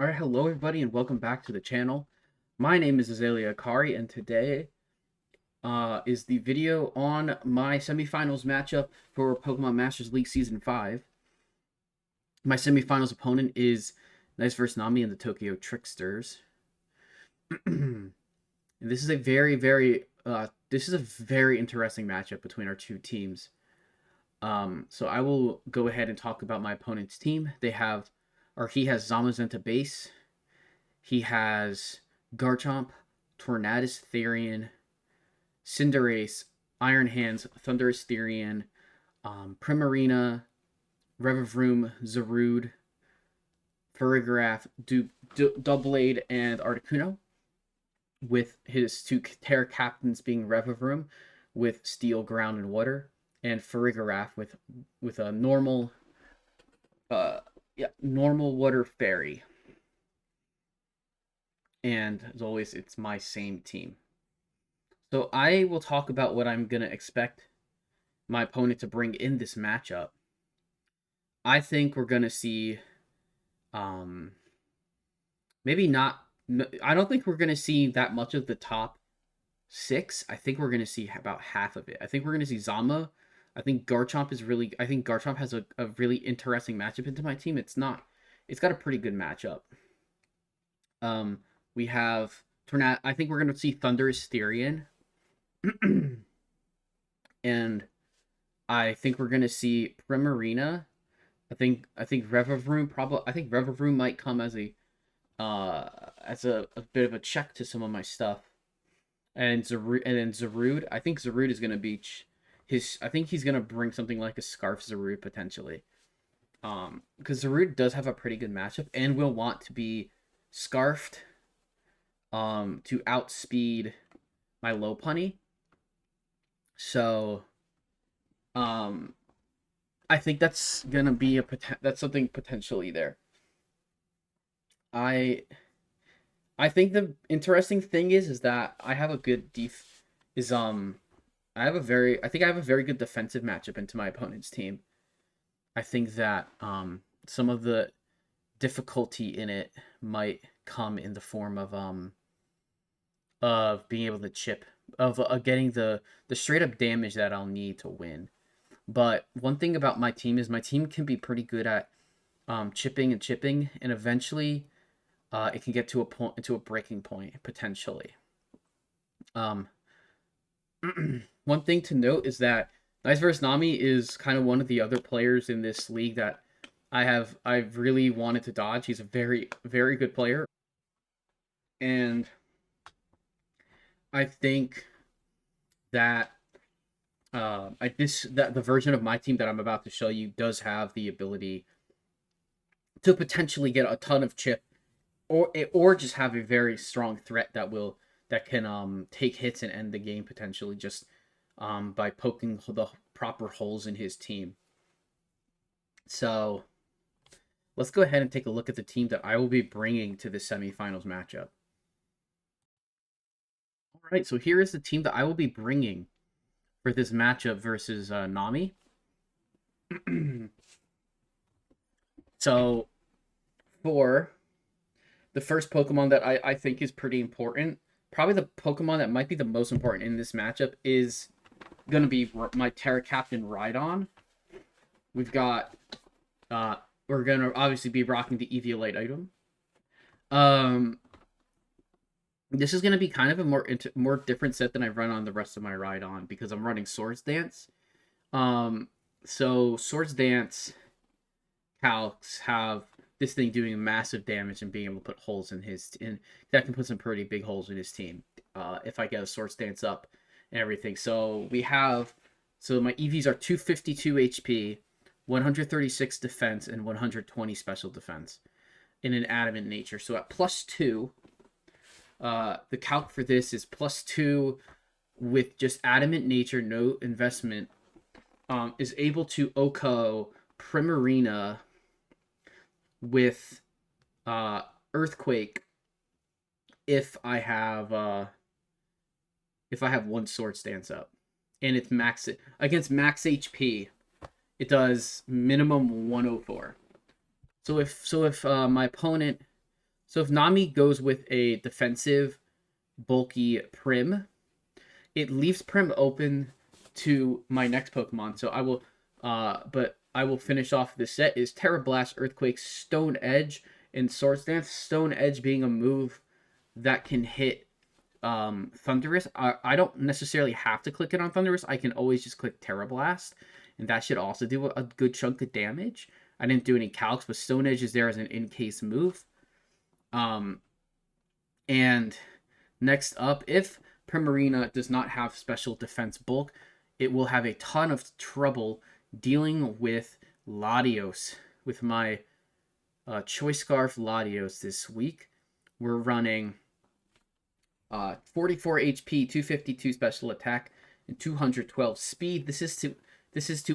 Alright, hello everybody and welcome back to the channel. My name is Azalea Akari and today is the video on my semifinals matchup for Pokemon Masters League Season 5. My semifinals opponent is Nicevsnamy and the Tokyo Tricksters. And this is a very interesting matchup between our two teams. So I will go ahead and talk about my opponent's team. He has Zamazenta base. He has Garchomp, Tornadus Therian, Cinderace, Iron Hands, Thundurus Therian, Primarina, Revavroom, Zarude, Farigiraf, Doublade, and Articuno, with his two Terra Captains being Revavroom with Steel, Ground, and Water, and Farigiraf with a normal Water Fairy. And as always, it's my same team. So I will talk about what I'm going to expect my opponent to bring in this matchup. I think we're going to see, maybe not, I don't think we're going to see that much of the top 6. I think we're going to see about half of it. I think we're going to see Zama. I think Garchomp has a really interesting matchup into my team. It's got a pretty good matchup. We have I think we're going to see Thundurus Therian. And I think we're going to see Primarina. I think Revavroom might come as a bit of a check to some of my stuff. And then Zarude. I think Zarude is going to be I think he's going to bring something like a Scarf Zarude potentially. Because Zarude does have a pretty good matchup and will want to be scarfed to outspeed my Lopunny. So I think that's gonna be that's something potentially there. I think the interesting thing is that I have a good I have a very good defensive matchup into my opponent's team. I think that some of the difficulty in it might come in the form of being able to chip, of getting the straight up damage that I'll need to win. But one thing about my team is my team can be pretty good at chipping, and eventually it can get to a breaking point potentially. One thing to note is that Nicevsnamy is kind of one of the other players in this league that I've really wanted to dodge. He's a very, very good player. And I think that the version of my team that I'm about to show you does have the ability to potentially get a ton of chip, or just have a very strong threat that can take hits and end the game potentially just by poking the proper holes in his team. So let's go ahead and take a look at the team that I will be bringing to the semifinals matchup. All right, so here is the team that I will be bringing for this matchup versus Nami. So for the first Pokemon that I think is pretty important, probably the Pokemon that might be the most important in this matchup is going to be my Terra Captain Rhydon. We've got, we're going to obviously be rocking the Eviolite item. This is going to be kind of a more different set than I run on the rest of my Rhydon because I'm running Swords Dance. So Swords Dance calcs have this thing doing massive damage and being able to put holes in that can put some pretty big holes in his team if I get a Swords Dance up and everything. So my EVs are 252 HP, 136 defense, and 120 special defense in an adamant nature. So at +2, the calc for this is +2 with just adamant nature, no investment, is able to OHKO Primarina with Earthquake if I have one Swords Dance up, and it's against max HP. It does minimum 104. So if my opponent So if Nami goes with a defensive, bulky Prim, it leaves Prim open to my next Pokemon. So but I will finish off this set is Terra Blast, Earthquake, Stone Edge, and Swords Dance. Stone Edge being a move that can hit Thunderous. I don't necessarily have to click it on Thunderous. I can always just click Terra Blast, and that should also do a good chunk of damage. I didn't do any calcs, but Stone Edge is there as an in-case move. And next up, if Primarina does not have special defense bulk, it will have a ton of trouble dealing with Latios. With my Choice Scarf Latios this week, we're running 44 HP, 252 special attack, and 212 speed. This is to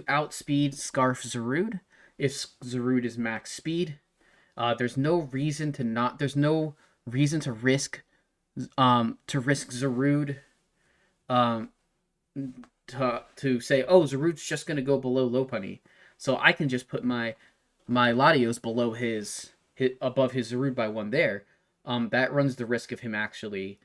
outspeed Scarf Zarude if Zarude is max speed. There's no reason to risk Zarude to say, oh, Zarude's just gonna go below Lopunny. So I can just put my Latios below his above his Zarude by 1 there. That runs the risk of him actually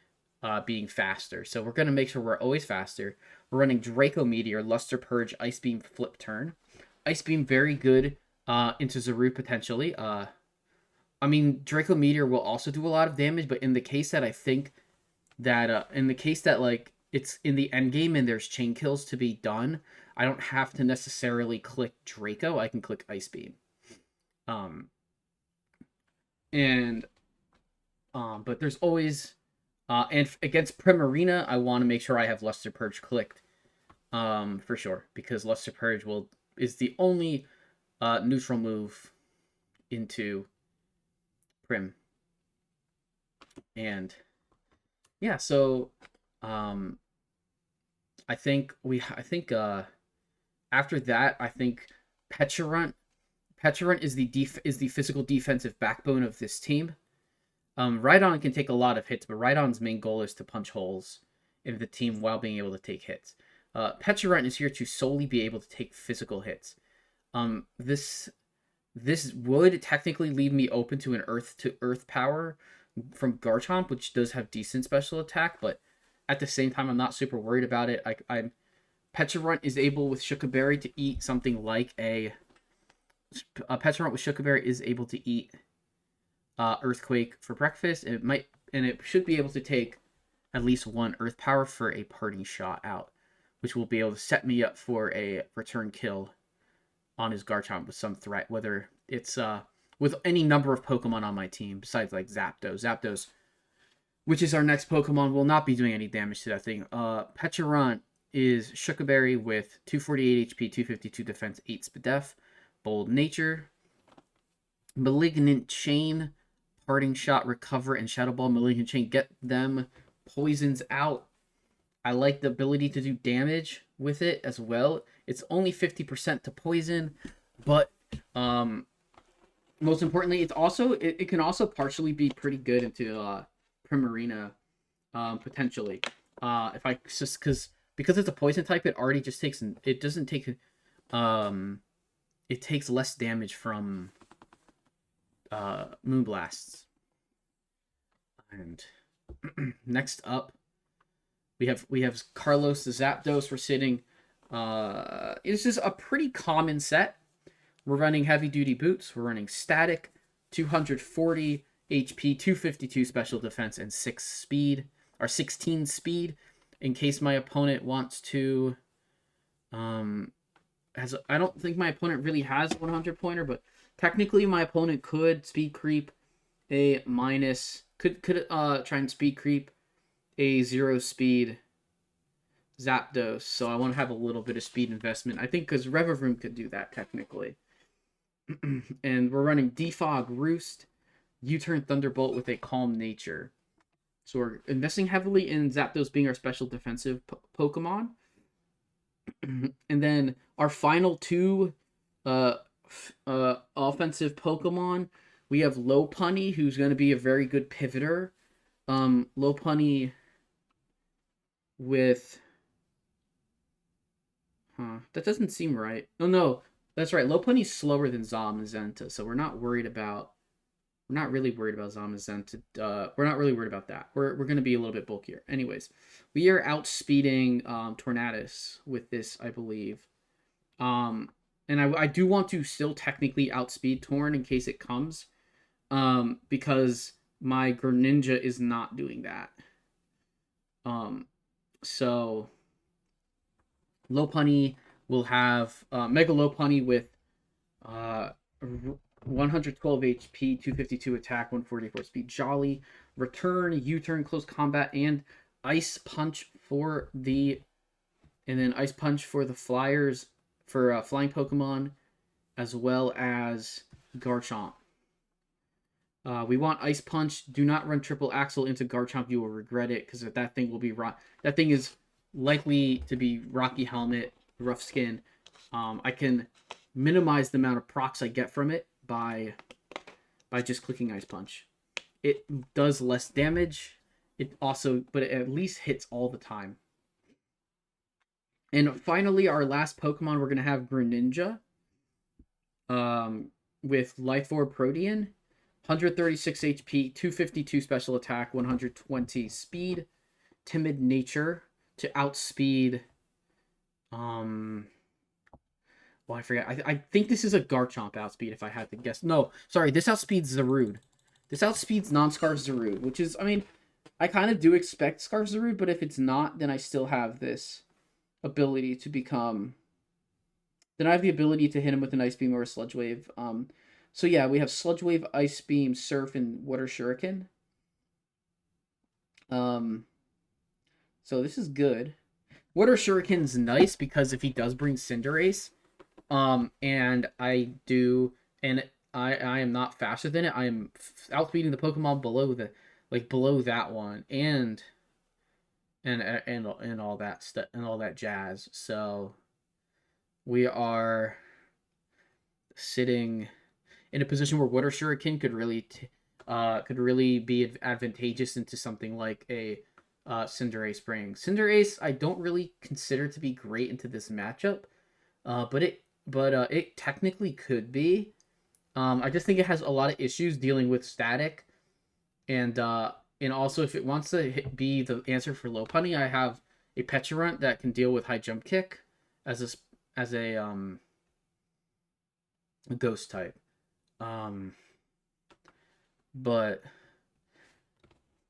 being faster. So we're gonna make sure we're always faster. We're running Draco Meteor, Luster Purge, Ice Beam, Flip Turn. Ice Beam very good into Zarude potentially. I mean, Draco Meteor will also do a lot of damage, but in the case that I think that like it's in the end game and there's chain kills to be done, I don't have to necessarily click Draco. I can click Ice Beam. But there's always and against Primarina, I want to make sure I have Luster Purge clicked for sure, because Luster Purge is the only neutral move into Prim. And yeah, so I think after that, I think Pecharunt is the physical defensive backbone of this team. Rhydon can take a lot of hits, but Rhydon's main goal is to punch holes in the team while being able to take hits. Pecharunt is here to solely be able to take physical hits. This would technically leave me open to an earth power from Garchomp, which does have decent special attack, but at the same time, I'm not super worried about it. Pecharunt is able with Shukaberry to eat something like a Pecharunt with Shukaberry is able to eat Earthquake for breakfast. It should be able to take at least 1 Earth Power for a parting shot out, which will be able to set me up for a return kill on his Garchomp with some threat, whether it's with any number of Pokemon on my team besides like Zapdos. Zapdos, which is our next Pokemon, will not be doing any damage to that thing. Pecharunt is Shukaberry with 248 HP, 252 defense, 8 Spadef, Bold Nature, Malignant Chain, Parting Shot, Recover, and Shadow Ball. Malignant Chain, get them poisons out. I like the ability to do damage with it as well. It's only 50% to poison, but most importantly, it can also partially be pretty good into Primarina, potentially. Because it's a poison type, it already just takes it takes less damage from Moonblasts. And next up, we have Carlos the Zapdos. We're sitting. This is a pretty common set. We're running heavy duty boots. We're running static, 240 HP, 252 special defense, and 16 speed. In case my opponent wants to, I don't think my opponent really has a 100 pointer, but technically my opponent could speed creep a minus. Could try and speed creep a 0 speed Zapdos, so I want to have a little bit of speed investment. I think because Revavroom could do that technically. And we're running Defog Roost, U-Turn Thunderbolt with a Calm Nature. So we're investing heavily in Zapdos being our special defensive Pokemon. And then our final 2 offensive Pokemon, we have Lopunny, who's going to be a very good pivoter. Lopunny with... that doesn't seem right. Oh, no. That's right. Lopunny's slower than Zamazenta, so we're not worried about We're not really worried about Zamazenta. We're not really worried about that. We're going to be a little bit bulkier. Anyways, we are outspeeding Tornadus with this, I believe. And I do want to still technically outspeed Torn in case it comes. Because my Greninja is not doing that. So Lopunny will have Mega Lopunny with 112 HP, 252 attack, 144 speed. Jolly, return, U-turn, close combat, and Ice Punch for the, and then Ice Punch for the Flyers for flying Pokemon, as well as Garchomp. We want Ice Punch. Do not run Triple Axle into Garchomp. You will regret it because that thing will be that thing is likely to be Rocky Helmet, Rough Skin. I can minimize the amount of procs I get from it by just clicking Ice Punch. It does less damage. It also, but it at least hits all the time. And finally, our last Pokemon, we're gonna have Greninja. With Life Orb Protean, 136 HP, 252 special attack, 120 speed, timid nature to outspeed. Well, I forget. I think this is a Garchomp outspeed, if I had to guess. No, sorry, this outspeeds Zarude. This outspeeds non-Scarf Zarude, which is, I mean, I kind of do expect Scarf Zarude, but if it's not, then I still have this ability to become... Then I have the ability to hit him with an Ice Beam or a Sludge Wave. So yeah, we have Sludge Wave, Ice Beam, Surf, and Water Shuriken. So this is good. Water Shuriken's nice because if he does bring Cinderace, and I am not faster than it. I am outspeeding the Pokemon below that one, and all that stuff and all that jazz. So we are sitting in a position where Water Shuriken could really be advantageous into something like a Cinderace Spring. Cinderace I don't really consider to be great into this matchup, but it technically could be. I just think it has a lot of issues dealing with static, and also if it wants to be the answer for Lopunny, I have a Pecharunt that can deal with High Jump Kick as a Ghost type. But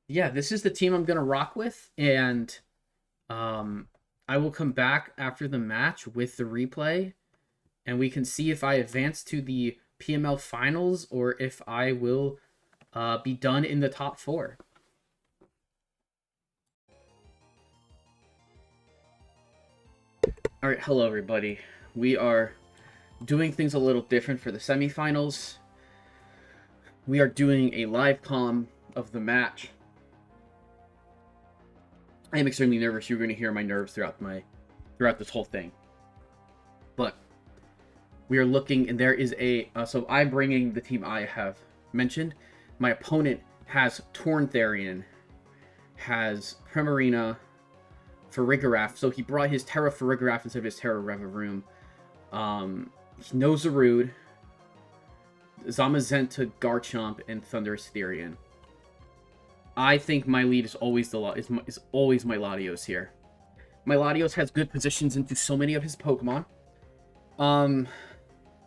yeah, this is the team I'm gonna rock with, and I will come back after the match with the replay, and we can see if I advance to the PML finals or if I will be done in the top 4. All right, hello everybody. We are doing things a little different for the semifinals. We are doing a live comm of the match. I am extremely nervous. You're going to hear my nerves throughout this whole thing. But we are looking, and there is so I'm bringing the team I have mentioned. My opponent has Torntherian, has Primarina, Farigiraf. So he brought his Terra Farigiraf instead of his Terra Reveroom. No Zarude, Zamazenta, Garchomp, and Thundurus Therian. I think my lead is always always my Latios here. My Latios has good positions into so many of his Pokemon.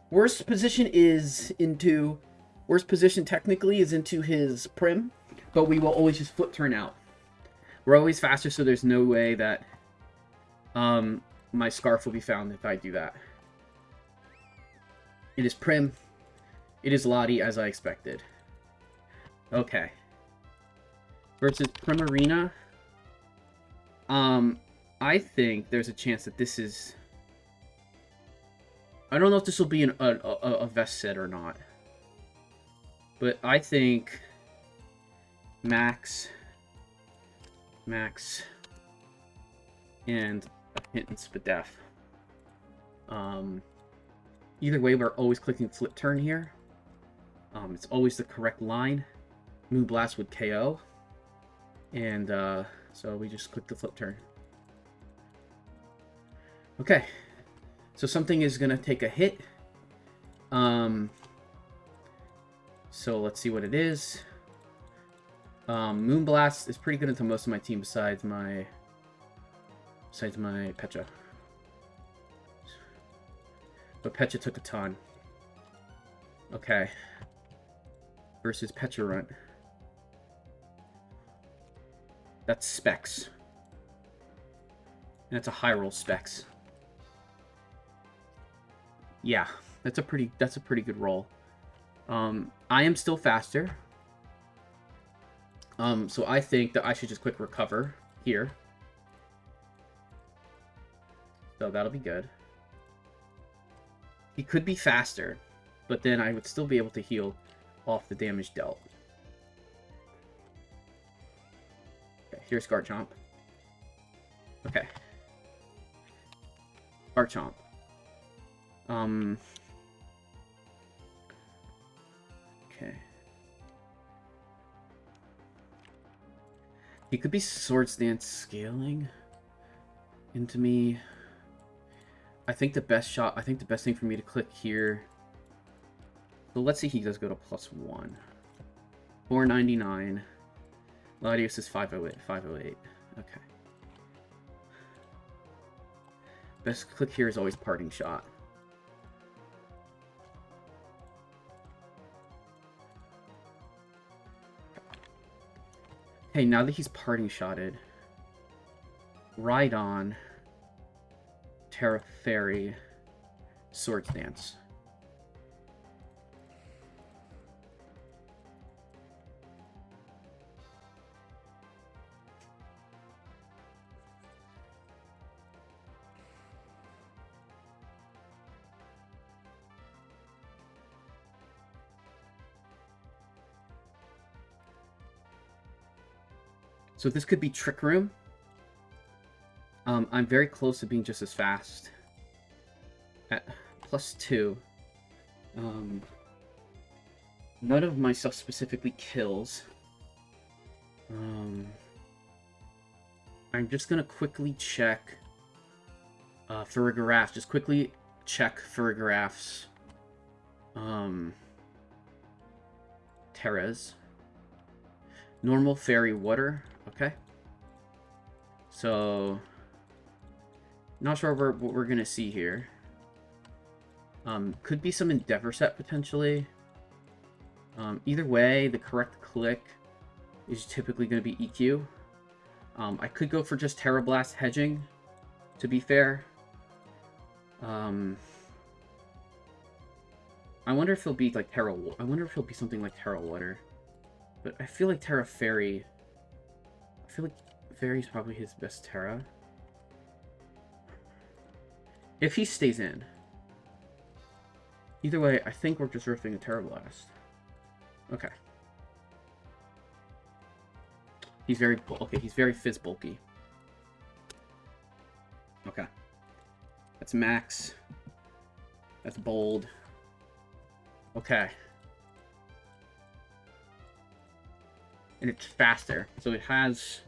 Worst position technically is into his Prim, but we will always just flip turn out. We're always faster, so there's no way that my Scarf will be found if I do that. It is Prim. It is Lottie, as I expected. Okay. Versus Primarina. I think there's a chance that this is... I don't know if this will be a vest set or not. But I think Max, and a hint in Spadef. Either way, we're always clicking flip turn here. It's always the correct line. Moonblast would KO. And so we just click the flip turn. Okay. So something is going to take a hit. So let's see what it is. Moonblast is pretty good into most of my team besides my Pecha. But Pecha took a ton. Okay. Versus Pecha Runt. That's Specs. And that's a high roll Specs. Yeah, that's a pretty good roll. I am still faster. So I think that I should just quick recover here. So that'll be good. He could be faster, but then I would still be able to heal off the damage dealt. Okay, here's Garchomp. Okay. Garchomp. Okay. He could be Swords Dance scaling into me. I think the best thing for me to click here. So let's see, he does go to +1. 499. Latios is 508. 508. Okay. Best click here is always Parting Shot. Okay, now that he's Parting Shotted, Rhydon, Terra Fairy, Swords Dance. So this could be Trick Room. I'm very close to being just as fast. At +2. None of my stuff specifically kills. I'm just gonna quickly check Farigiraf. Just quickly check Farigiraf's Terras. Normal Fairy Water. Okay. So, not sure what we're gonna see here. Could be some Endeavor set potentially. Either way, the correct click is typically going to be EQ. I could go for just Terra Blast hedging, to be fair. I wonder if it'll be like I wonder if it'll be something like Terra Water. But I feel like Terra Fairy. I feel like Fairy's probably his best Terra. If he stays in. Either way, I think we're just riffing a Terra Blast. Okay. He's very fizz bulky. Okay. That's max. That's bold. Okay. And it's faster. So it has...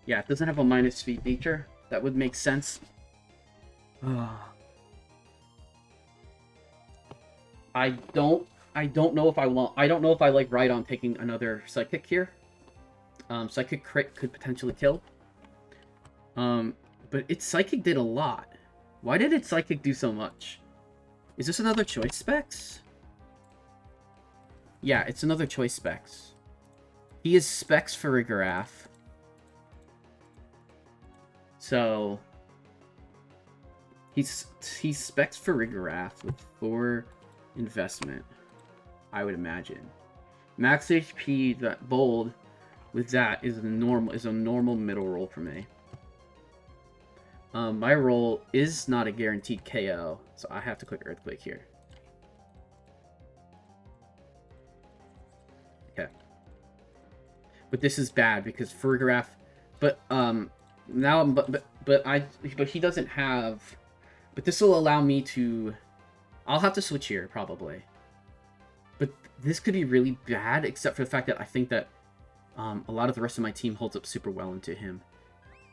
Yeah, it doesn't have a minus speed nature. That would make sense. I don't know if I like Rhydon taking another Psychic here. Psychic crit could potentially kill. But its Psychic did a lot. Why did its Psychic do so much? Is this another choice specs? Yeah, it's another choice specs. He is specs for Farigiraf. So he's specs for Farigiraf with 4 investment, I would imagine. Max HP, that bold with that is a normal middle roll for me. My roll is not a guaranteed KO, so I have to click Earthquake here. Okay. But this is bad because Farigiraf, but he doesn't have. But this will allow me to. I'll have to switch here probably. But this could be really bad, except for the fact that I think that a lot of the rest of my team holds up super well into him.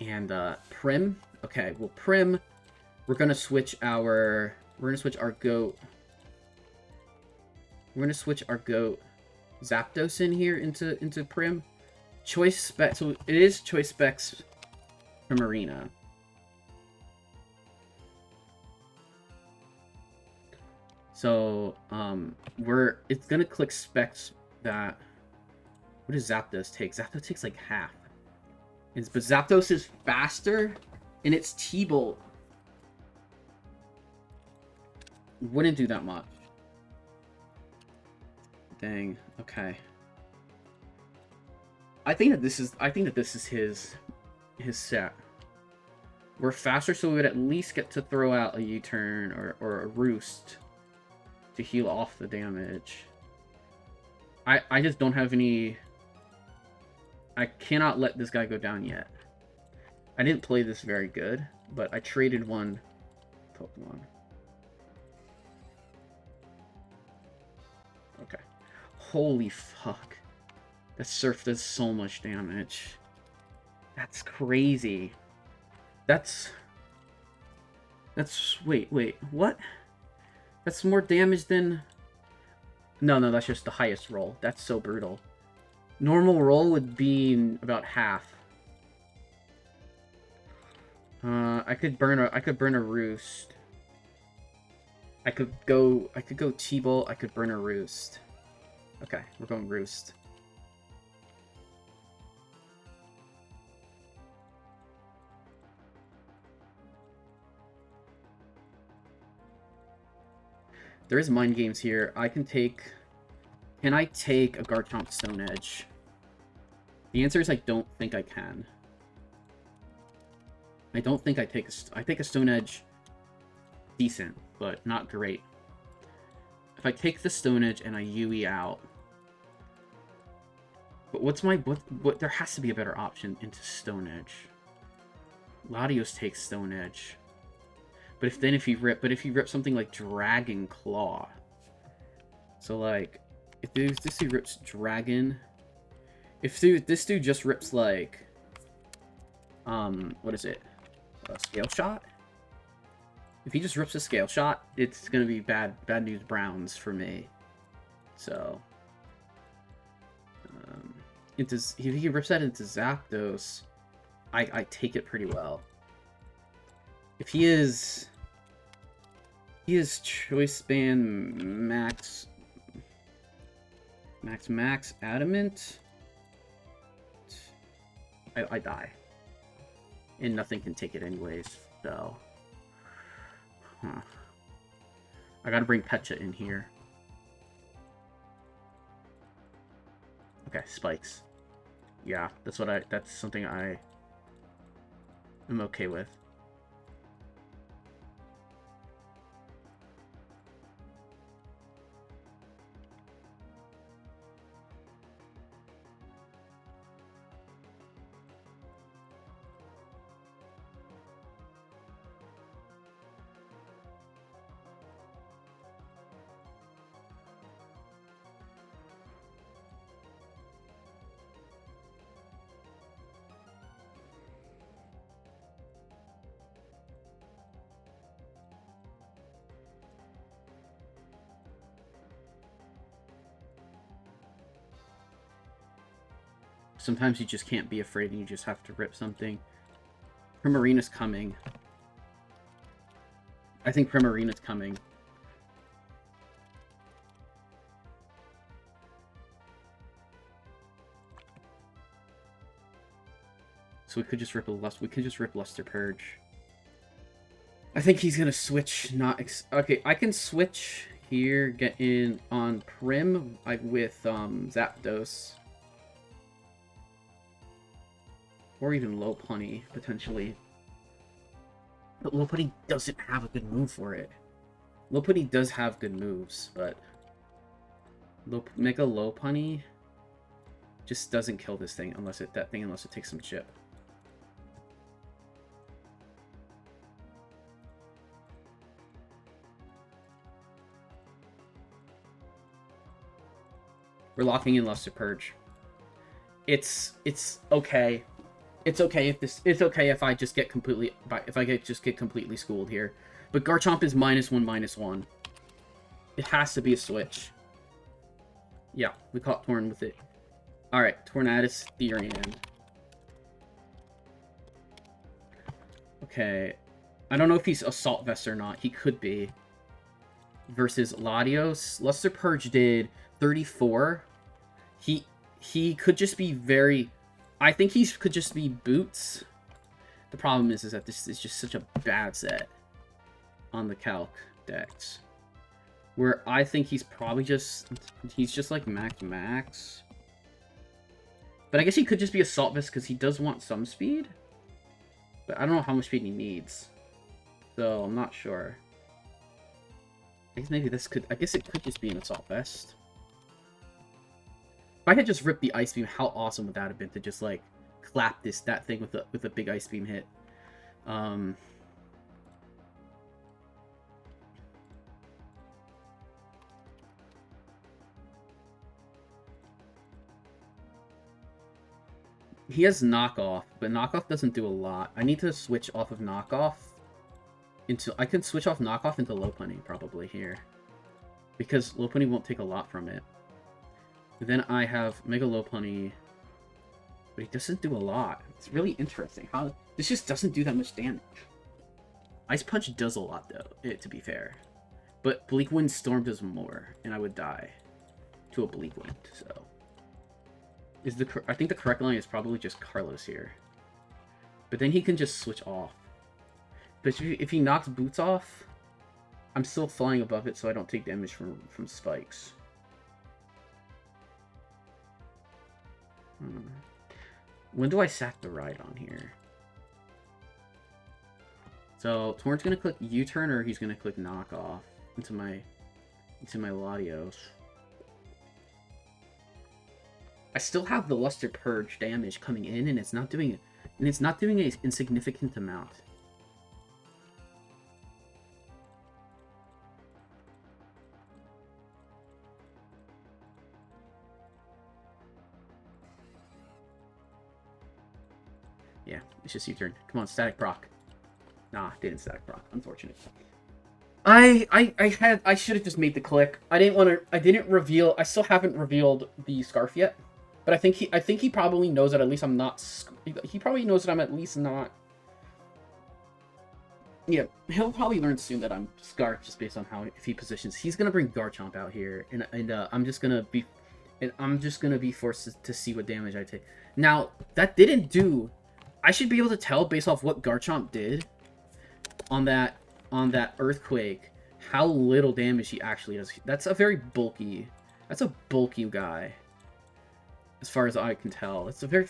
And Prim. Okay, well Prim, we're gonna switch our goat. We're gonna switch our goat Zapdos in here into Prim. Choice spec. So it is choice specs from Arena. So it's gonna click specs that. What does Zapdos take? Zapdos takes like half. But Zapdos is faster, and it's T-Bolt. Wouldn't do that much. Dang. Okay. I think that this is his set. We're faster, so we would at least get to throw out a U-turn or a roost to heal off the damage. I just don't have any. I cannot let this guy go down yet. I didn't play this very good, but I traded one Pokemon. Okay. Holy fuck. That Surf does so much damage. That's crazy. That's... Wait, what? That's more damage than... No, that's just the highest roll. That's so brutal. Normal roll would be about half. I could burn a roost. I could go T-Bolt, I could burn a roost. Okay, we're going roost. There is mind games here. Can I take a Garchomp Stone Edge? The answer is I don't think I can. I don't think I take a Stone Edge decent, but not great. If I take the Stone Edge and I Yui out. But what there has to be a better option into Stone Edge. Latios takes Stone Edge. But if he rips something like Dragon Claw. So like if this dude rips Dragon, this dude just rips like what is it? A Scale Shot? If he just rips a Scale Shot, it's gonna be bad news Browns for me. So if he rips that into Zapdos, I take it pretty well. If he is Choice Band Max Adamant, I die. And nothing can take it anyways, so. I gotta bring Pecha in here. Okay, spikes. Yeah, that's something I am okay with. Sometimes you just can't be afraid and you just have to rip something. Primarina's coming. I think Primarina's coming. So we could just rip Luster Purge. I think he's gonna switch. Okay, I can switch here. Get in on Prim with Zapdos. Or even Lopunny, potentially. But Lopunny doesn't have a good move for it. Lopunny does have good moves, but... Mega Lopunny just doesn't kill this thing unless it takes some chip. We're locking in Luster Purge. It's okay. It's okay if I just get completely schooled here. But Garchomp is -1/-1. It has to be a switch. Yeah, we caught Torn with it. Alright, Tornadus Therian. Okay. I don't know if he's Assault Vest or not. He could be. Versus Latios. Luster Purge did 34. He could just be very... I think he could just be Boots. The problem is that this is just such a bad set on the Calc decks. Where I think he's probably just... He's just like Max. But I guess he could just be Assault Vest because he does want some speed. But I don't know how much speed he needs. So I'm not sure. I guess maybe this could... I guess it could just be an Assault Vest. If I had just ripped the Ice Beam, how awesome would that have been to just, like, clap that thing with a big Ice Beam hit. He has Knockoff, but Knockoff doesn't do a lot. I need to switch off of Knockoff into... I can switch off Knockoff into Lopunny, probably, here. Because Lopunny won't take a lot from it. Then I have Mega Lopunny, but he doesn't do a lot. It's really interesting. How this just doesn't do that much damage. Ice Punch does a lot, though, to be fair. But Bleak Wind Storm does more, and I would die to a Bleak Wind, so... I think the correct line is probably just Carlos here. But then he can just switch off. But if he knocks Boots off, I'm still flying above it, so I don't take damage from spikes. When do I sack the Rhydon here? So Torrent's gonna click U-turn, or he's gonna click Knockoff into my Latios. I still have the Luster Purge damage coming in, and it's not doing an insignificant amount. Yeah, it's just U-turn. Come on, static proc. Nah, didn't static proc. Unfortunate. I should have just made the click. I didn't reveal. I still haven't revealed the scarf yet. But I think he probably knows that at least I'm not. He probably knows that I'm at least not. Yeah, he'll probably learn soon that I'm Scarf just based on how if he positions. He's gonna bring Garchomp out here, and I'm just gonna be forced to see what damage I take. Now that didn't do. I should be able to tell based off what Garchomp did on that Earthquake how little damage he actually does. That's a very bulky. That's a bulky guy. As far as I can tell, it's a very,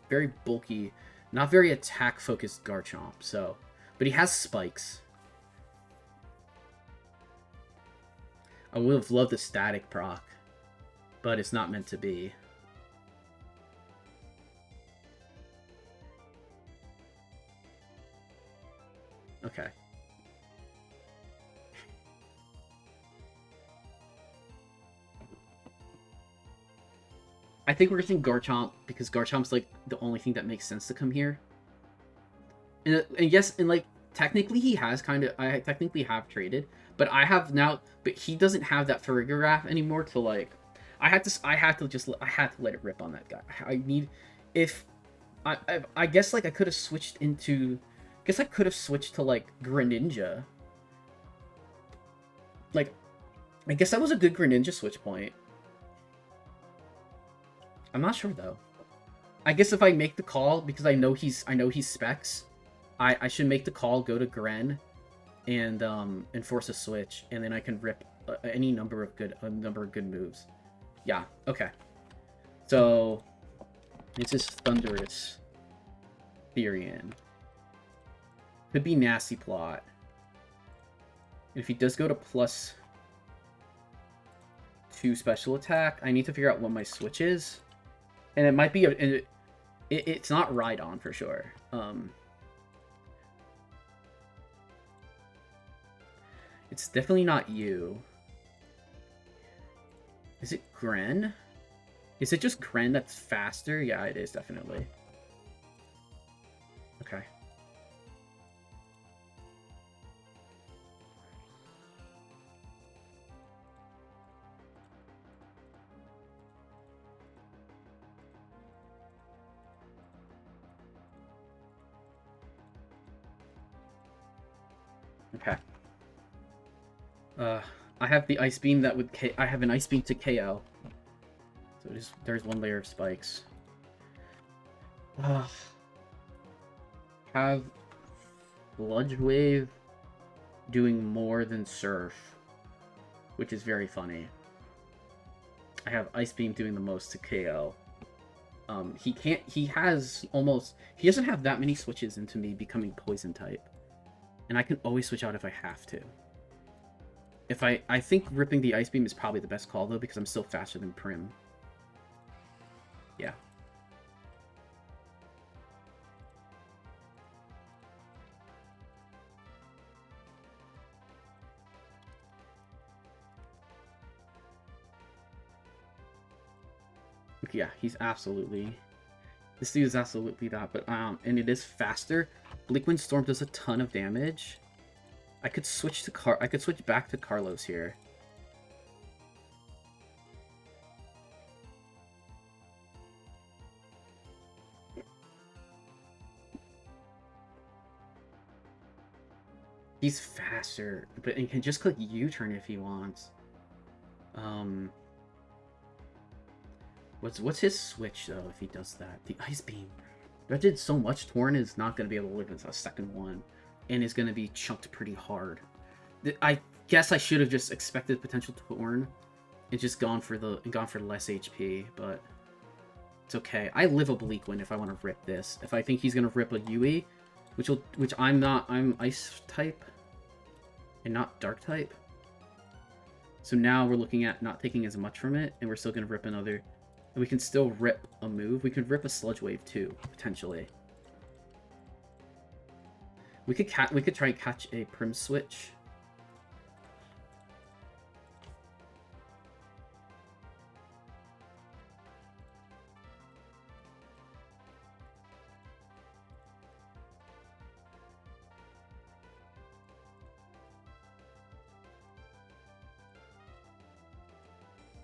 very bulky, not very attack-focused Garchomp. So, but he has spikes. I would have loved a static proc, but it's not meant to be. Okay. I think we're getting Garchomp because Garchomp's like the only thing that makes sense to come here. And yes, and like technically he has I technically have traded, but I have now. But he doesn't have that Farigiraf anymore to like. I had to let it rip on that guy. I guess like I could have switched into. I guess I could have switched to like Greninja. Like, I guess that was a good Greninja switch point. I'm not sure though. I guess if I make the call because I know he's specs, I should make the call, go to Gren, and force a switch, and then I can rip any number of good moves. Yeah. Okay. So this is Thunderous Therian. Could be Nasty Plot. If he does go to +2 special attack, I need to figure out what my switch is. And it might be it's not Rhydon for sure. It's definitely not you. Is it Gren? Is it just Gren that's faster? Yeah, it is definitely. Okay. Okay. I have the Ice Beam that would I have an Ice Beam to KO. So there's one layer of spikes. Have Sludge Wave doing more than Surf, which is very funny. I have Ice Beam doing the most to KO. He doesn't have that many switches into me becoming Poison type. And I can always switch out if I have to. I think ripping the Ice Beam is probably the best call, though, because I'm still faster than Prim. Yeah. Yeah, he's absolutely... This dude is absolutely that, but, and it is faster. Bleakwind Storm does a ton of damage. I could switch back to Carlos here. He's faster, but and can just click U-turn if he wants. What's his switch though if he does that? The Ice Beam. That did so much. Torn is not going to be able to live with a second one, and is going to be chunked pretty hard. I guess I should have just expected potential Torn and just gone for less HP, but it's okay. I live a Bleakwind if I want to rip this. If I think he's going to rip a Yui, which I'm not. I'm Ice type and not Dark type. So now we're looking at not taking as much from it, and we're still going to rip another. And we can still rip a move. We could rip a Sludge Wave too, potentially. We could try and catch a Prim switch.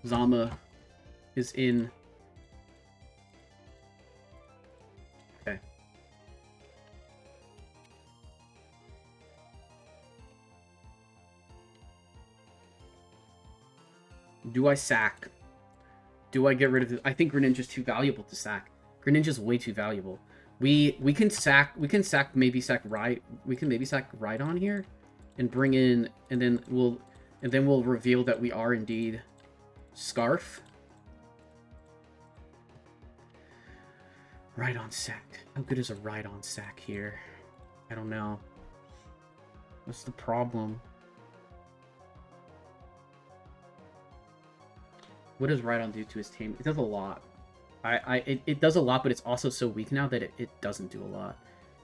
Zama is in. Okay. Do I sack? Do I get rid of it? I think Greninja's too valuable to sack. Greninja's way too valuable. We can maybe sack Rhydon here and bring in, and then we'll reveal that we are indeed Scarf. Rhydon sack. How good is a Rhydon sack here? I don't know. What's the problem? What does Rhydon do to his team? It does a lot. It does a lot, but it's also so weak now that it doesn't do a lot.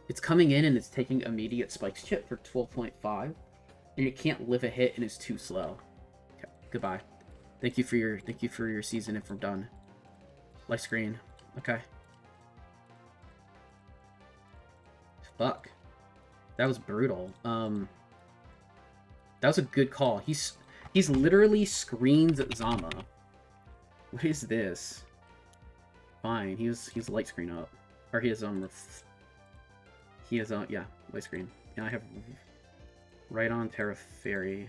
It's coming in and it's taking immediate Spikes chip for 12.5, and it can't live a hit and it's too slow. Okay, goodbye. Thank you for your season if we're done. Light screen. Okay. Fuck. That was brutal. That was a good call. He's literally screens at Zama. What is this? Fine. He's light screen up. Or he has yeah, light screen. And I have Rhydon Terra Fairy.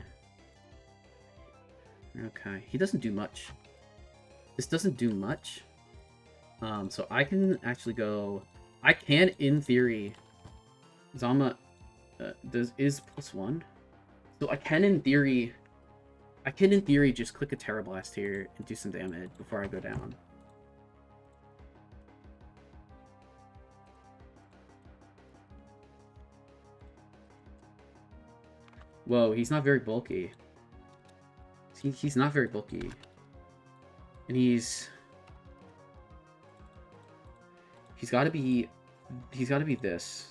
Okay, he doesn't do much. This doesn't do much. So I can actually go. I can, in theory. Zama is +1, so I can, in theory. Just click a Terra Blast here and do some damage before I go down. Whoa, he's not very bulky. He's not very bulky. And he's got to be this.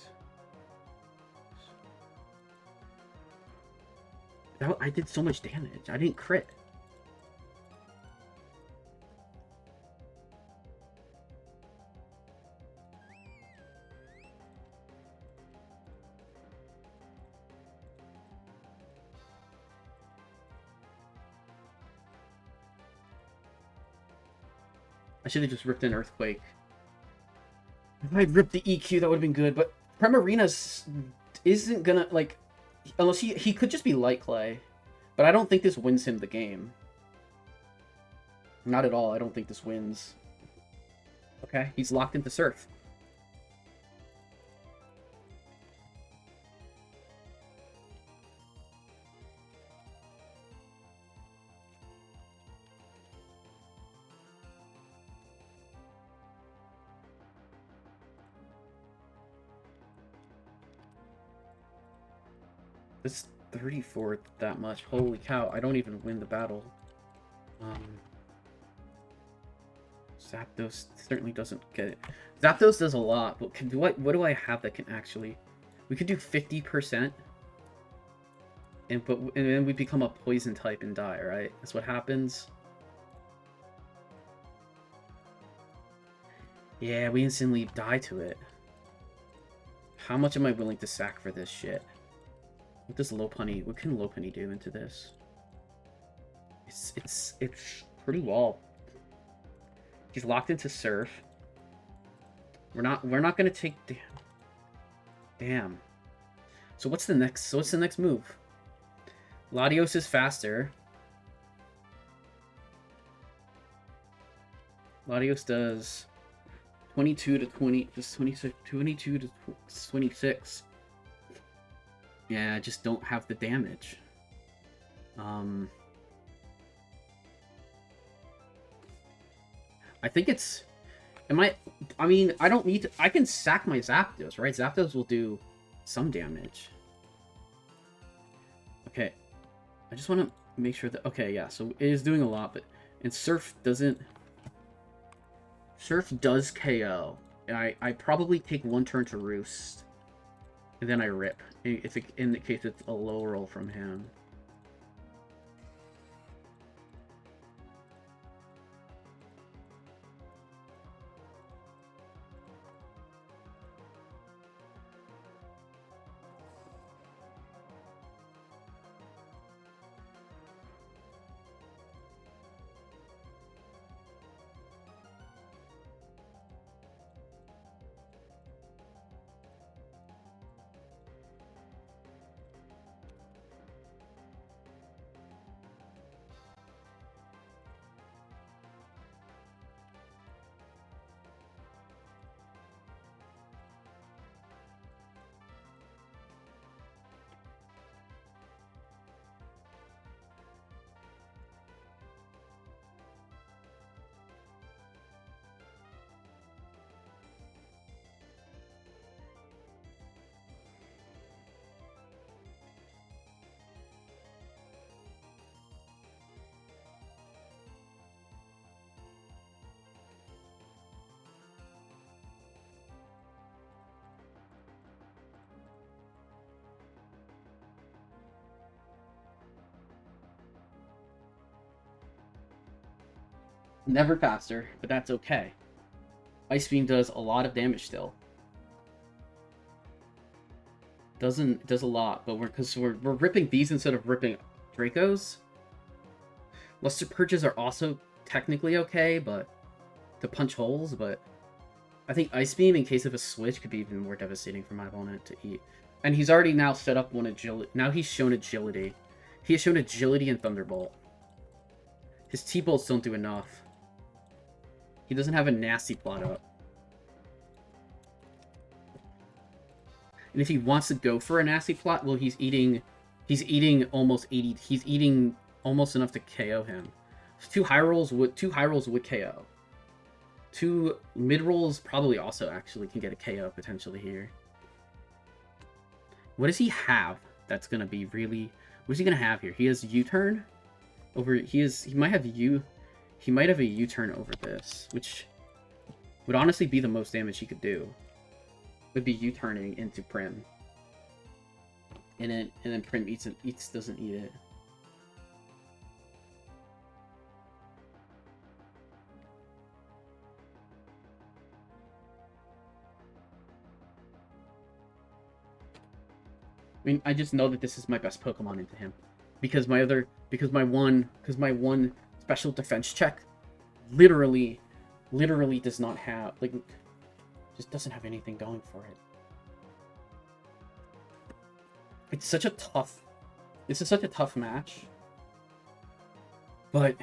I did so much damage. I didn't crit. I should have just ripped an Earthquake. If I'd ripped the EQ, that would have been good, but Primarina isn't gonna, like... Unless he could just be light clay. But I don't think this wins him the game. Not at all. I don't think this wins. Okay, he's locked into Surf. This 34 that much. Holy cow, I don't even win the battle. Zapdos certainly doesn't get it. Zapdos does a lot, but what do I have that can actually... We could do 50%. And then we become a poison type and die, right? That's what happens. Yeah, we instantly die to it. How much am I willing to sack for this shit? What does Lopunny... What can Lopunny do into this? It's pretty wall. He's locked into Surf. We're not gonna take... Damn. So what's the next move? Latios is faster. Latios does 22 to 20, just 26, 22 to 26. Yeah, I just don't have the damage. I think it's... I mean, I don't need to... I can sack my Zapdos, right? Zapdos will do some damage. Okay. I just want to make sure that... Okay, yeah, so it is doing a lot, but... And Surf doesn't... Surf does KO. And I probably take one turn to Roost. And then I rip. In the case it's a low roll from him. Never faster, but that's okay. Ice Beam does a lot of damage still. Does a lot, but we're ripping these instead of ripping Dracos. Luster Purges are also technically okay, but to punch holes, but I think Ice Beam in case of a switch could be even more devastating for my opponent to eat. And he's already now set up one agility. Now he's shown agility. He has shown agility and Thunderbolt. His T-Bolts don't do enough. He doesn't have a nasty plot up. And if he wants to go for a nasty plot, well, he's eating almost 80. He's eating almost enough to KO him. Two high rolls would KO. Two mid rolls probably also actually can get a KO potentially here. What does he have that's gonna be really... What is he gonna have here? He has U-turn over... He might have a U-turn over this, which would honestly be the most damage he could do. Would be U-turning into Prim. And then Prim doesn't eat it. I mean, I just know that this is my best Pokemon into him. Because my one special defense check literally does not have, like, just doesn't have anything going for it. It's such a tough... This is such a tough match. But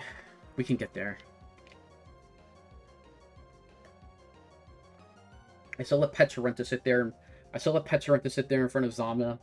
we can get there. I still let Petcharenta sit there. I still let Petcharenta sit there in front of Zama.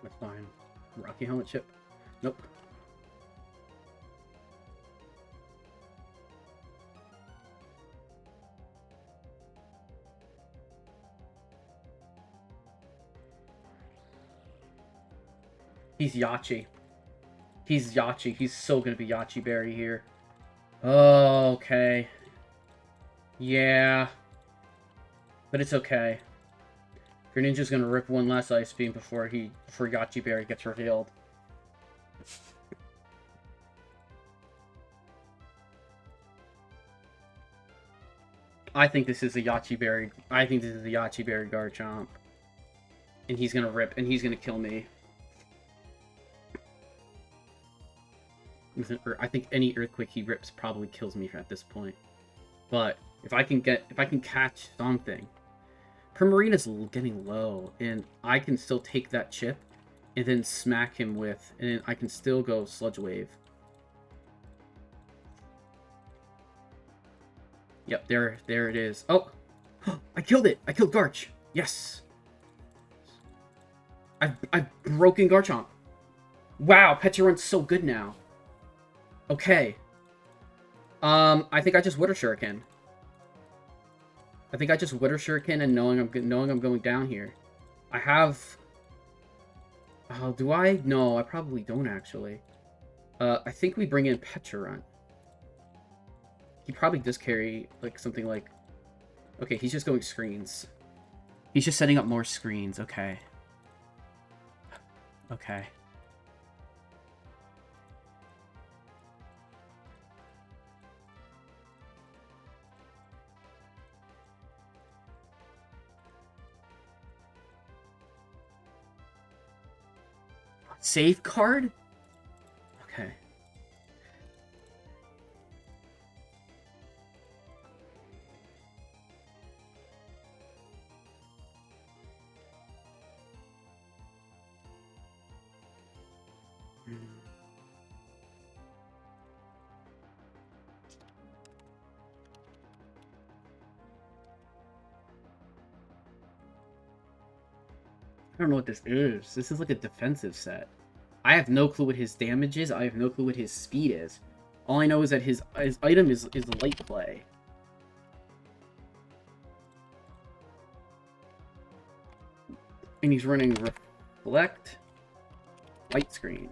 That's fine. Rocky helmet chip. Nope. He's Yachi. He's Yachi. He's so gonna be Yachi Berry here. Oh, okay. Yeah. But it's okay. Greninja's gonna rip one last Ice Beam before Yachi Berry gets revealed. I think this is a Yachi Berry. I think this is a Yachi Berry Garchomp. And he's gonna rip, and he's gonna kill me. I think any Earthquake he rips probably kills me at this point. But if I can catch something, Primarina's getting low, and I can still take that chip, and then smack him with, and I can still go Sludge Wave. Yep, there it is. Oh, I killed it. I killed Garch. Yes. I've broken Garchomp. Wow, Petcharent's so good now. Okay. I think I just Water Shuriken. I think I just Water Shuriken and knowing I'm going down here. I have... Oh, do I? No, I probably don't actually. I think we bring in Petcharent. He probably does carry like something like... Okay, he's just going screens. He's just setting up more screens. Okay. Okay. Safeguard? Okay. I don't know what this is. This is like a defensive set. I have no clue what his damage is. I have no clue what his speed is. All I know is that his item is light play. And he's running Reflect, Light Screen.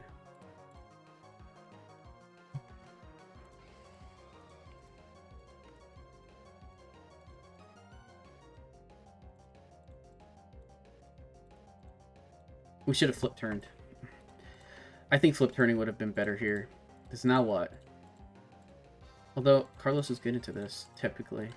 We should have flip turned. I think flip turning would have been better here. Because now what? Although, Carlos is good into this, typically.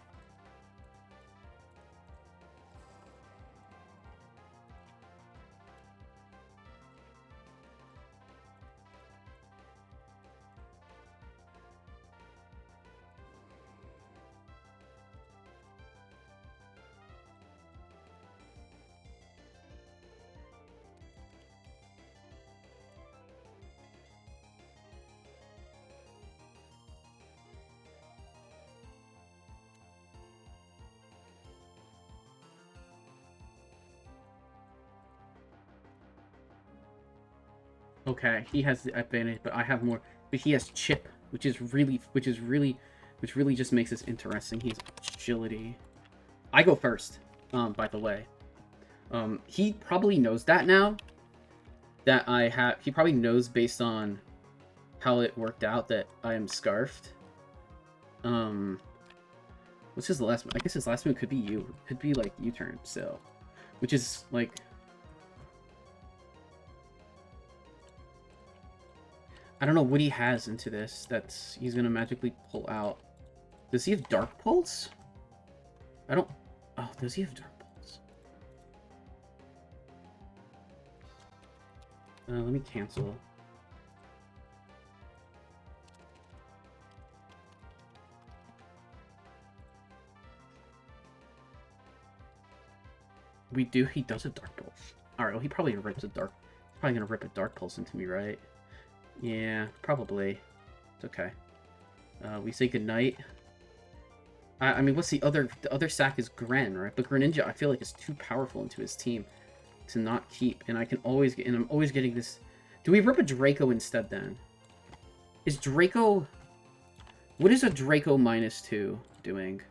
Okay, he has the advantage, but I have more. But he has chip, which really just makes this interesting. He has agility. I go first, by the way. He probably knows that now. That I have... He probably knows based on how it worked out that I am scarfed. What's his last... I guess his last move could be you. Could be, like, U-turn, so... Which is, like... I don't know what he has into this that's he's gonna magically pull out. Does he have Dark Pulse? I don't... Oh, does he have Dark Pulse? Let me cancel. We do... He does have Dark Pulse. Alright, well, he probably rips a Dark... Probably gonna rip a Dark Pulse into me, right? Yeah, probably. It's okay. We say goodnight. I mean, what's the other... The other sack is Gren, right? But Greninja, I feel like, is too powerful into his team to not keep. And I can always get... And I'm always getting this... Do we rip a Draco instead, then? Is Draco... What is a Draco -2 doing?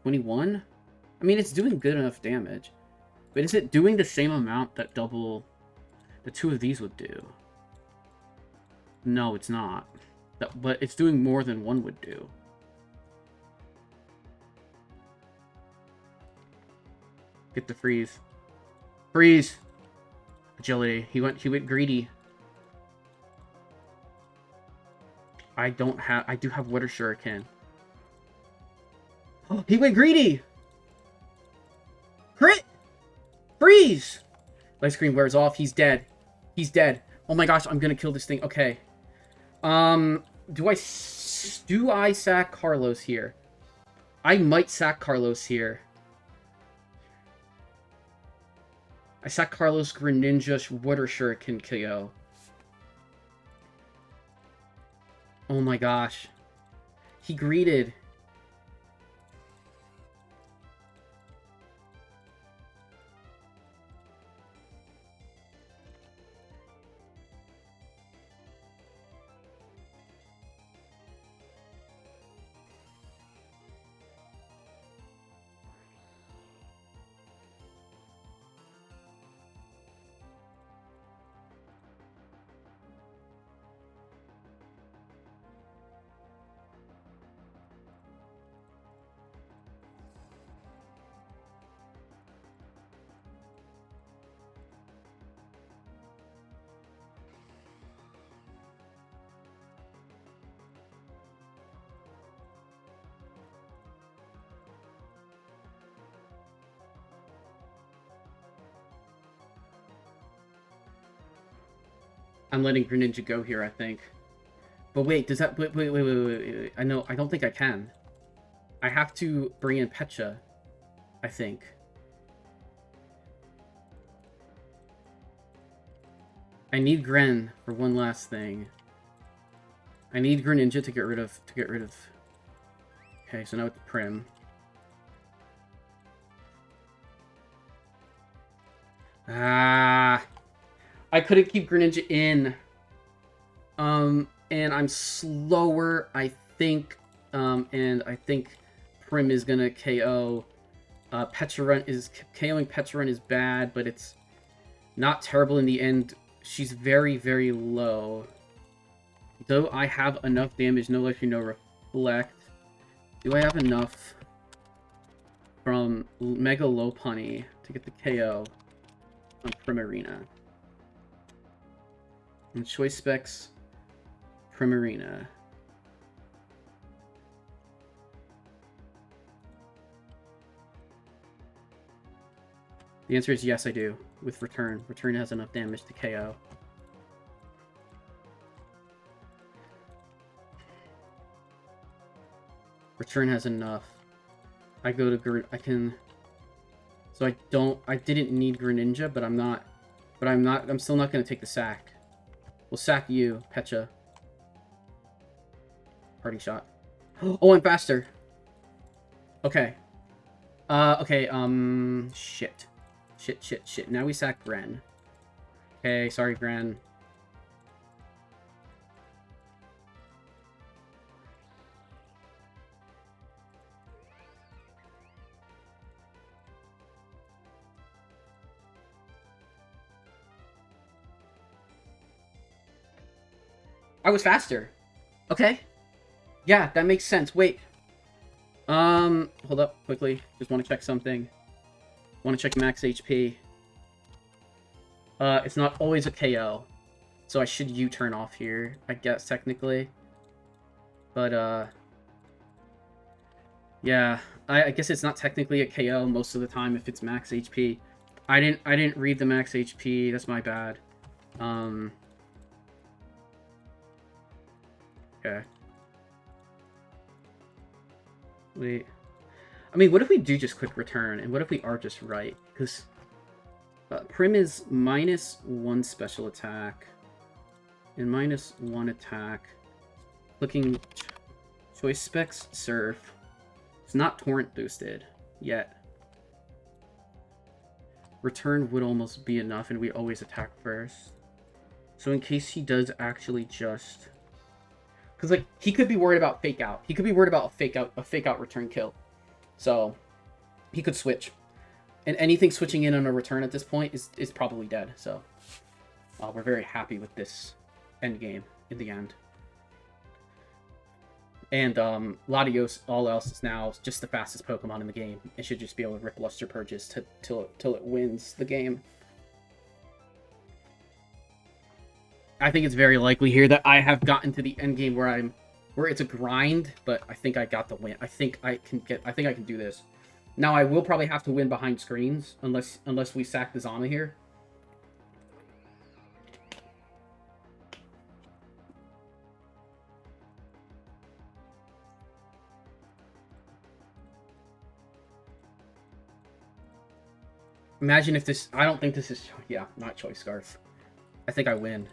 21? I mean, it's doing good enough damage. But is it doing the same amount that double... The two of these would do? No, it's not. But it's doing more than one would do. Get the freeze. Freeze! Agility. He went greedy. I do have Water Shuriken. Oh, he went greedy! Crit! Freeze! Light screen wears off. He's dead. He's dead. Oh my gosh, I'm gonna kill this thing. Okay. Do I sack Carlos here? I might sack Carlos here. I sack Carlos, Greninja, Water Shuriken, KO. Oh my gosh. He greeted. I'm letting Greninja go here, I think. But wait, does that... Wait. I know, I don't think I can. I have to bring in Pecha, I think. I need Gren for one last thing. I need Greninja to get rid of... Okay, so now it's Prim. Ah... I couldn't keep Greninja in. And I'm slower, I think. And I think Prim is gonna KO. Pecha is... KOing Pecha is bad, but it's not terrible in the end. She's very, very low. Though I have enough damage, no Life, no Reflect. Do I have enough from Mega Lopunny to get the KO on Primarina? And Choice Specs, Primarina. The answer is yes, I do. With Return. Return has enough damage to KO. Return has enough. I go to I can... So I didn't need Greninja, but I'm still not going to take the sack. We'll sack you, Pecha. Party shot. Oh, I'm faster. Okay. Shit. Shit. Now we sack Gren. Okay, sorry, Gren. I was faster. Okay. Yeah, that makes sense. Wait. Hold up quickly. Just want to check something. Want to check max HP. It's not always a KO. So I should U-turn off here, I guess, technically. But, yeah. I guess it's not technically a KO most of the time if it's max HP. I didn't read the max HP. That's my bad. Okay. Wait. I mean, what if we do just quick return? And what if we are just right? Because Prim is -1 special attack. And -1 attack. Clicking choice specs, surf. It's not torrent boosted yet. Return would almost be enough, and we always attack first. So in case he does actually just... Because, like, he could be worried about fake out. He could be worried about a fake out return kill. So, he could switch. And anything switching in on a return at this point is probably dead. So, we're very happy with this end game in the end. And, Latios, all else is now just the fastest Pokemon in the game. It should just be able to rip Luster Purges till it wins the game. I think it's very likely here that I have gotten to the end game where it's a grind, but I think I got the win. I think I can do this. Now I will probably have to win behind screens unless we sack the Zama here. Imagine if this... I don't think this is... Yeah, not Choice Scarf. I think I win.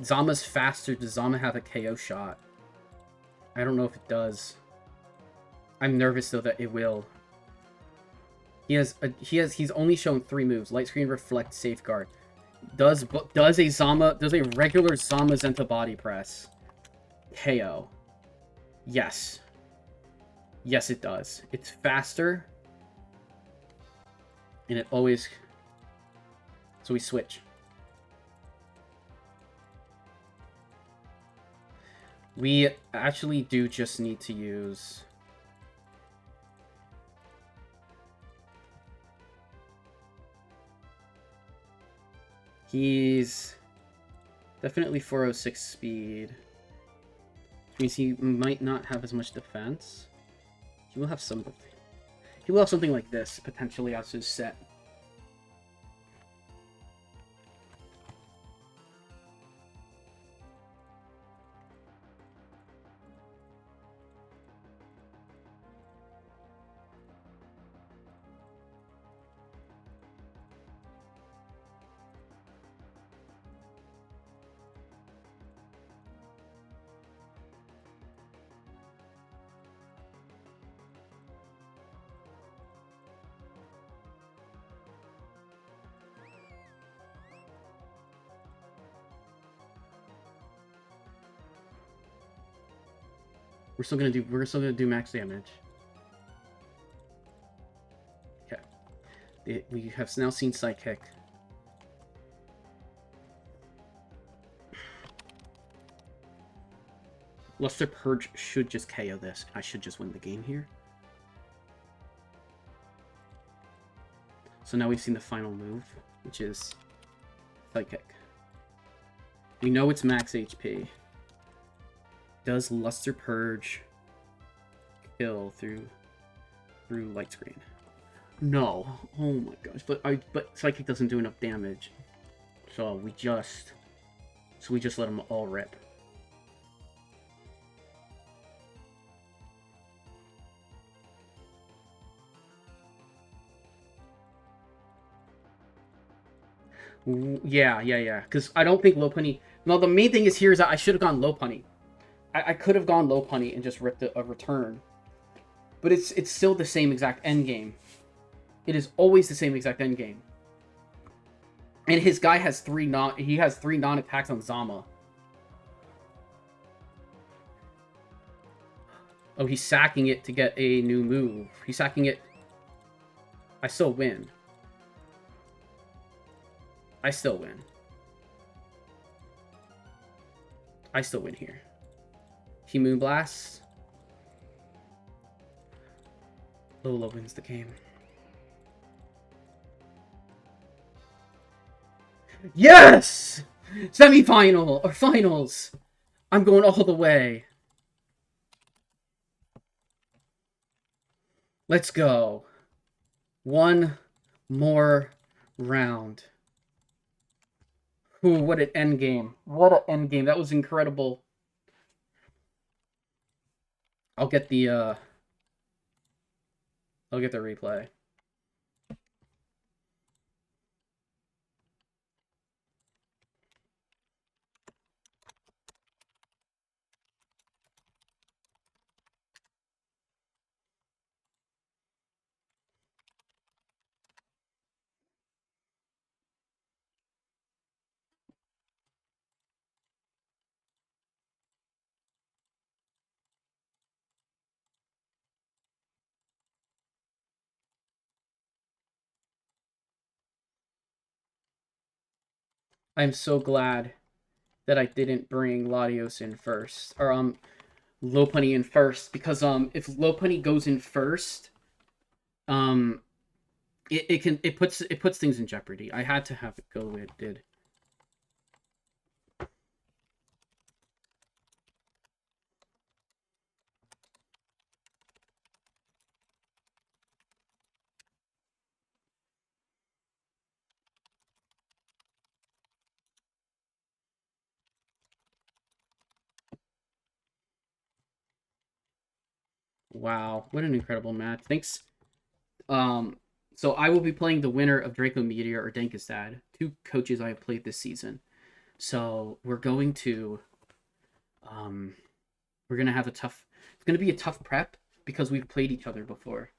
Zama's faster. Does Zama have a KO shot? I don't know if it does. I'm nervous though that it will. He's only shown 3 moves: Light Screen, Reflect, Safeguard. Does a regular Zama Zenta Body Press KO? Yes. Yes, it does. It's faster, and it always. So we switch. We actually do just need to use... He's definitely 406 speed, which means he might not have as much defense. He will have some... He will have something like this, potentially, as his set. We're still gonna do max damage. Okay. We have now seen Psychic. Luster Purge should just KO this. I should just win the game here. So now we've seen the final move, which is Psychic. We know it's max HP. Does Luster Purge kill through Light Screen? No. Oh my gosh. But Psychic doesn't do enough damage. So we just let them all rip. Yeah. Because I don't think Lopunny... No, the main thing is here is that I should have gone Lopunny. I could have gone Lopunny and just ripped a return. But it's still the same exact end game. It is always the same exact end game. And his guy has 3 non-attacks on Zama. Oh, he's sacking it to get a new move. He's sacking it. I still win. I still win. I still win here. He Moonblasts. Lola wins the game. Yes! Semifinal or finals. I'm going all the way. Let's go. One more round. Ooh, what an end game. What an end game. That was incredible. I'll get the replay. I'm so glad that I didn't bring Latios in first. Or Lopunny in first. Because if Lopunny goes in first, um it puts things in jeopardy. I had to have it go the way it did. Wow, what an incredible match. Thanks. So I will be playing the winner of Draco Meteor or Dankestad, two coaches I have played this season. So we're going to we're gonna have it's gonna be a tough prep because we've played each other before.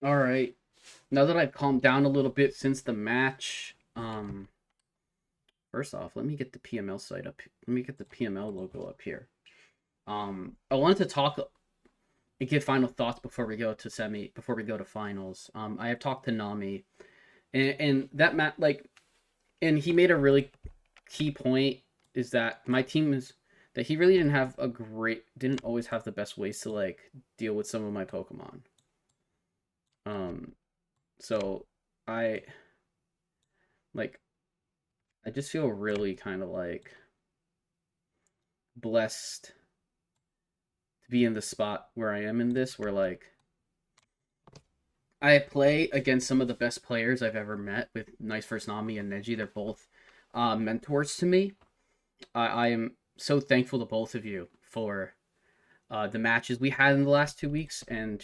All right. Now that I've calmed down a little bit since the match, first off, let me get the PML site up. Let me get the PML logo up here. I wanted to talk and give final thoughts before we go to finals. I have talked to Nami, and that and he made a really key point is that my team is that he really didn't always have the best ways to like deal with some of my Pokemon. So I I just feel really kind of like blessed to be in the spot where I am in this, where like I play against some of the best players I've ever met with Nicevsnamy and Neji. They're both mentors to me. I am so thankful to both of you for the matches we had in the last 2 weeks and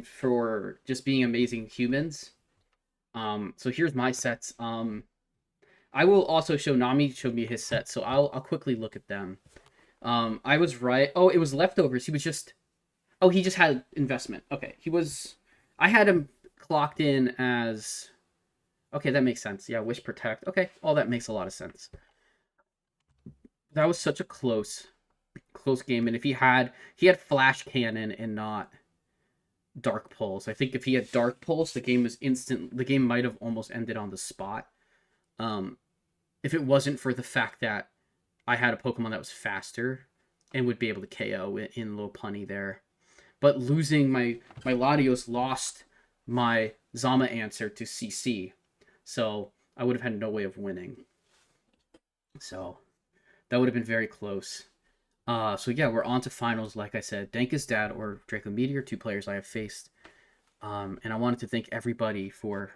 for just being amazing humans. So here's my sets. I will also show Nami showed me his sets, so I'll quickly look at them. I was right. Oh, it was leftovers. He just had investment. Okay, I had him clocked in as. Okay, that makes sense. Yeah, Wish Protect. Okay, all that makes a lot of sense. That was such a close game, and if he had Flash Cannon and not Dark Pulse. I think if he had Dark Pulse, the game was instant. The game might have almost ended on the spot. If it wasn't for the fact that I had a Pokemon that was faster and would be able to KO in Lopunny there. But losing my Latios lost my Zama answer to CC. So I would have had no way of winning. So that would have been very close. So yeah, we're on to finals. Like I said, Dankestad or Draco Meteor, two players I have faced. And I wanted to thank everybody for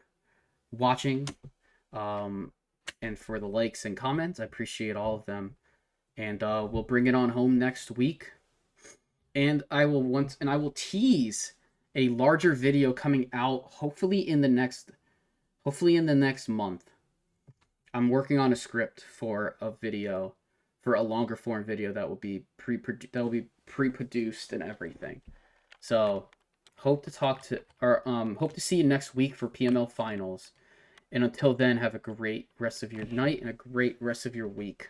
watching and for the likes and comments. I appreciate all of them. And we'll bring it on home next week. And I will tease a larger video coming out hopefully in the next month. I'm working on a script for a video, for a longer form video that will be pre-produced and everything. So hope to see you next week for PML finals. And until then, have a great rest of your night and a great rest of your week.